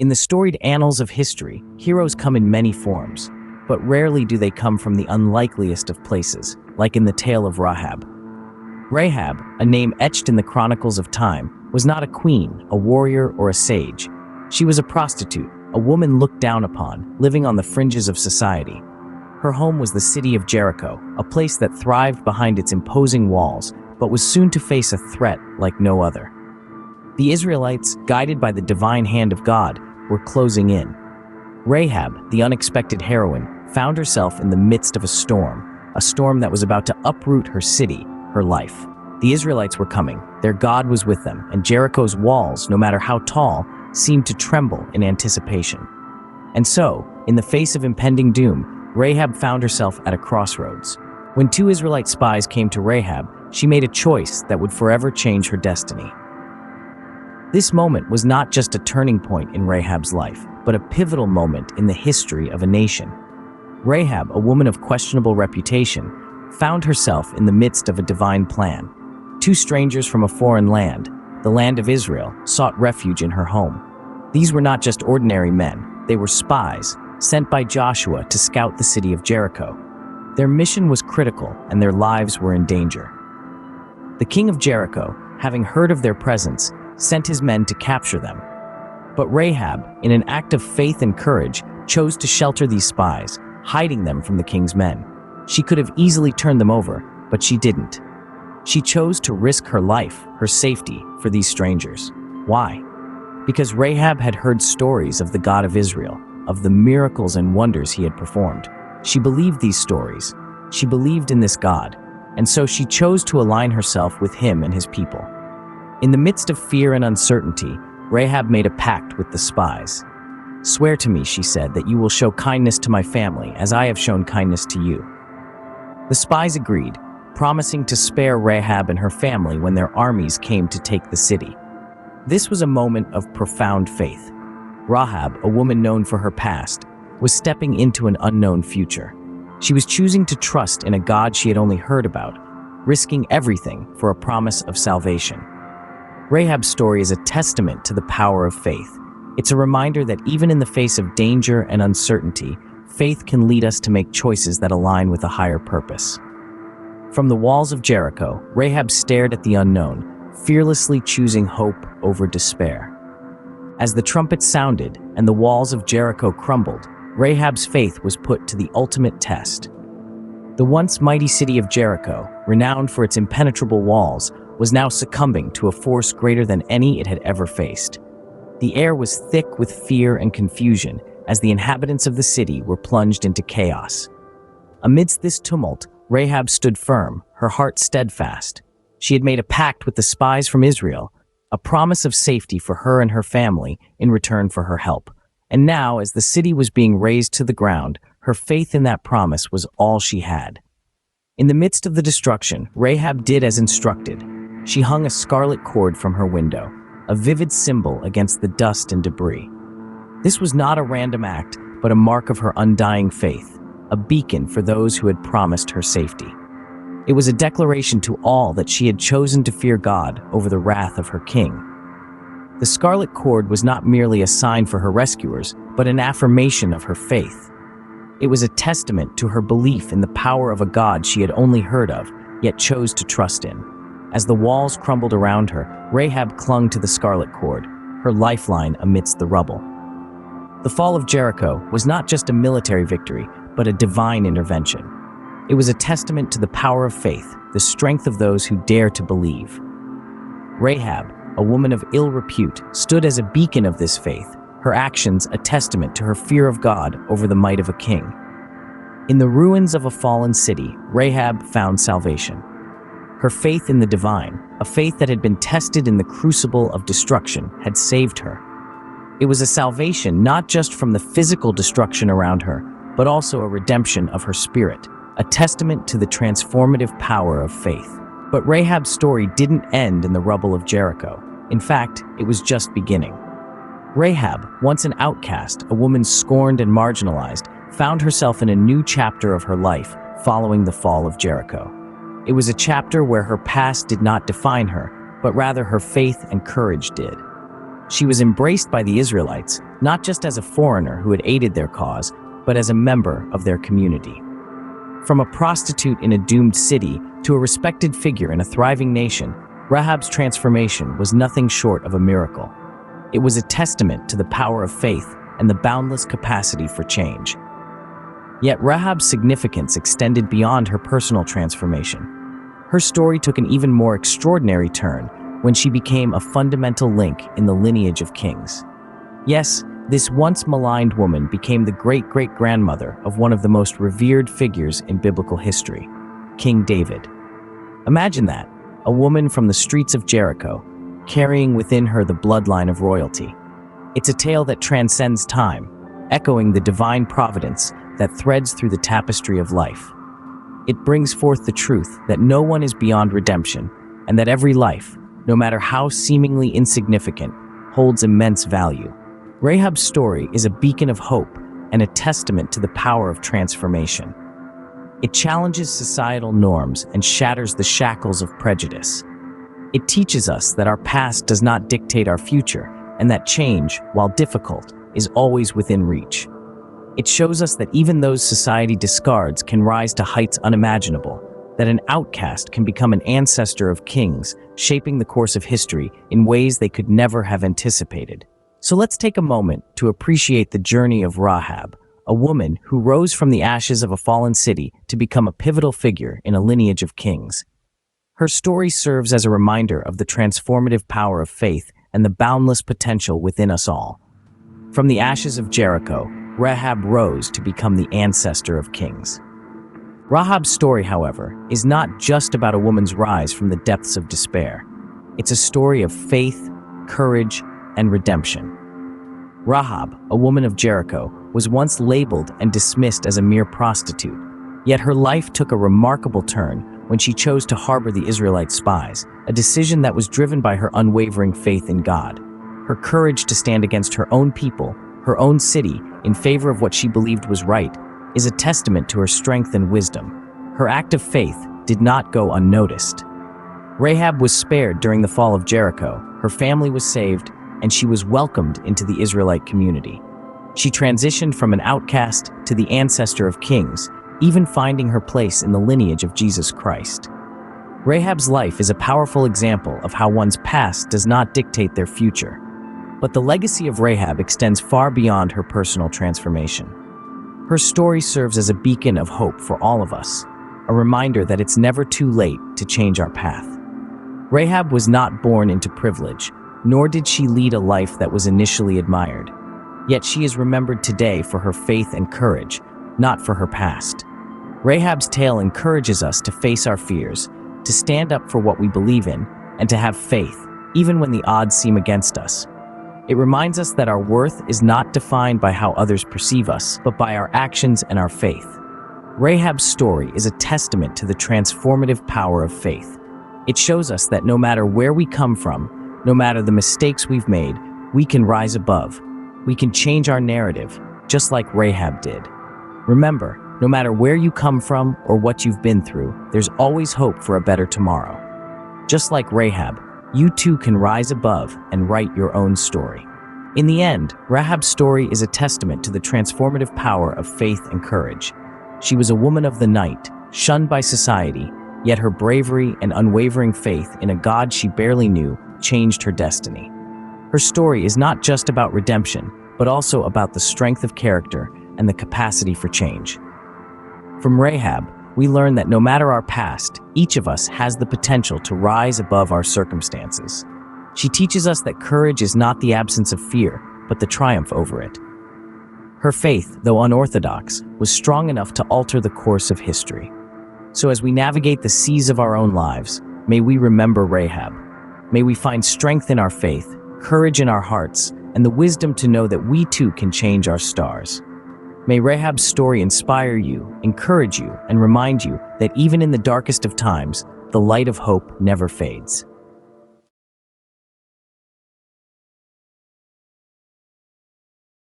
In the storied annals of history, heroes come in many forms, but rarely do they come from the unlikeliest of places, like in the tale of Rahab. Rahab, a name etched in the chronicles of time, was not a queen, a warrior, or a sage. She was a prostitute, a woman looked down upon, living on the fringes of society. Her home was the city of Jericho, a place that thrived behind its imposing walls, but was soon to face a threat like no other. The Israelites, guided by the divine hand of God, were closing in. Rahab, the unexpected heroine, found herself in the midst of a storm that was about to uproot her city, her life. The Israelites were coming, their God was with them, and Jericho's walls, no matter how tall, seemed to tremble in anticipation. And so, in the face of impending doom, Rahab found herself at a crossroads. When two Israelite spies came to Rahab, she made a choice that would forever change her destiny. This moment was not just a turning point in Rahab's life, but a pivotal moment in the history of a nation. Rahab, a woman of questionable reputation, found herself in the midst of a divine plan. Two strangers from a foreign land, the land of Israel, sought refuge in her home. These were not just ordinary men, they were spies, sent by Joshua to scout the city of Jericho. Their mission was critical, and their lives were in danger. The king of Jericho, having heard of their presence, sent his men to capture them. But Rahab, in an act of faith and courage, chose to shelter these spies, hiding them from the king's men. She could have easily turned them over, but she didn't. She chose to risk her life, her safety, for these strangers. Why? Because Rahab had heard stories of the God of Israel, of the miracles and wonders he had performed. She believed these stories. She believed in this God, and so she chose to align herself with him and his people. In the midst of fear and uncertainty, Rahab made a pact with the spies. "Swear to me," she said, "that you will show kindness to my family as I have shown kindness to you." The spies agreed, promising to spare Rahab and her family when their armies came to take the city. This was a moment of profound faith. Rahab, a woman known for her past, was stepping into an unknown future. She was choosing to trust in a God she had only heard about, risking everything for a promise of salvation. Rahab's story is a testament to the power of faith. It's a reminder that even in the face of danger and uncertainty, faith can lead us to make choices that align with a higher purpose. From the walls of Jericho, Rahab stared at the unknown, fearlessly choosing hope over despair. As the trumpet sounded and the walls of Jericho crumbled, Rahab's faith was put to the ultimate test. The once mighty city of Jericho, renowned for its impenetrable walls, was now succumbing to a force greater than any it had ever faced. The air was thick with fear and confusion as the inhabitants of the city were plunged into chaos. Amidst this tumult, Rahab stood firm, her heart steadfast. She had made a pact with the spies from Israel, a promise of safety for her and her family in return for her help. And now, as the city was being razed to the ground, her faith in that promise was all she had. In the midst of the destruction, Rahab did as instructed. She hung a scarlet cord from her window, a vivid symbol against the dust and debris. This was not a random act, but a mark of her undying faith, a beacon for those who had promised her safety. It was a declaration to all that she had chosen to fear God over the wrath of her king. The scarlet cord was not merely a sign for her rescuers, but an affirmation of her faith. It was a testament to her belief in the power of a God she had only heard of, yet chose to trust in. As the walls crumbled around her, Rahab clung to the scarlet cord, her lifeline amidst the rubble. The fall of Jericho was not just a military victory, but a divine intervention. It was a testament to the power of faith, the strength of those who dare to believe. Rahab, a woman of ill repute, stood as a beacon of this faith, her actions a testament to her fear of God over the might of a king. In the ruins of a fallen city, Rahab found salvation. Her faith in the divine, a faith that had been tested in the crucible of destruction, had saved her. It was a salvation not just from the physical destruction around her, but also a redemption of her spirit, a testament to the transformative power of faith. But Rahab's story didn't end in the rubble of Jericho. In fact, it was just beginning. Rahab, once an outcast, a woman scorned and marginalized, found herself in a new chapter of her life following the fall of Jericho. It was a chapter where her past did not define her, but rather her faith and courage did. She was embraced by the Israelites, not just as a foreigner who had aided their cause, but as a member of their community. From a prostitute in a doomed city to a respected figure in a thriving nation, Rahab's transformation was nothing short of a miracle. It was a testament to the power of faith and the boundless capacity for change. Yet Rahab's significance extended beyond her personal transformation. Her story took an even more extraordinary turn when she became a fundamental link in the lineage of kings. Yes, this once maligned woman became the great-great-grandmother of one of the most revered figures in biblical history, King David. Imagine that, a woman from the streets of Jericho, carrying within her the bloodline of royalty. It's a tale that transcends time, echoing the divine providence that threads through the tapestry of life. It brings forth the truth that no one is beyond redemption, and that every life, no matter how seemingly insignificant, holds immense value. Rahab's story is a beacon of hope and a testament to the power of transformation. It challenges societal norms and shatters the shackles of prejudice. It teaches us that our past does not dictate our future, and that change, while difficult, is always within reach. It shows us that even those society discards can rise to heights unimaginable, that an outcast can become an ancestor of kings, shaping the course of history in ways they could never have anticipated. So let's take a moment to appreciate the journey of Rahab, a woman who rose from the ashes of a fallen city to become a pivotal figure in a lineage of kings. Her story serves as a reminder of the transformative power of faith and the boundless potential within us all. From the ashes of Jericho, Rahab rose to become the ancestor of kings. Rahab's story, however, is not just about a woman's rise from the depths of despair. It's a story of faith, courage, and redemption. Rahab, a woman of Jericho, was once labeled and dismissed as a mere prostitute, yet her life took a remarkable turn when she chose to harbor the Israelite spies, a decision that was driven by her unwavering faith in God. Her courage to stand against her own people, her own city, in favor of what she believed was right, is a testament to her strength and wisdom. Her act of faith did not go unnoticed. Rahab was spared during the fall of Jericho, her family was saved, and she was welcomed into the Israelite community. She transitioned from an outcast to the ancestor of kings, even finding her place in the lineage of Jesus Christ. Rahab's life is a powerful example of how one's past does not dictate their future. But the legacy of Rahab extends far beyond her personal transformation. Her story serves as a beacon of hope for all of us, a reminder that it's never too late to change our path. Rahab was not born into privilege, nor did she lead a life that was initially admired. Yet she is remembered today for her faith and courage, not for her past. Rahab's tale encourages us to face our fears, to stand up for what we believe in, and to have faith, even when the odds seem against us. It reminds us that our worth is not defined by how others perceive us, but by our actions and our faith. Rahab's story is a testament to the transformative power of faith. It shows us that no matter where we come from, no matter the mistakes we've made, we can rise above. We can change our narrative, just like Rahab did. Remember, no matter where you come from or what you've been through, there's always hope for a better tomorrow. Just like Rahab, you too can rise above and write your own story. In the end, Rahab's story is a testament to the transformative power of faith and courage. She was a woman of the night, shunned by society, yet her bravery and unwavering faith in a God she barely knew changed her destiny. Her story is not just about redemption, but also about the strength of character and the capacity for change. From Rahab, we learn that no matter our past, each of us has the potential to rise above our circumstances. She teaches us that courage is not the absence of fear, but the triumph over it. Her faith, though unorthodox, was strong enough to alter the course of history. So as we navigate the seas of our own lives, may we remember Rahab. May we find strength in our faith, courage in our hearts, and the wisdom to know that we too can change our stars. May Rahab's story inspire you, encourage you, and remind you that even in the darkest of times, the light of hope never fades.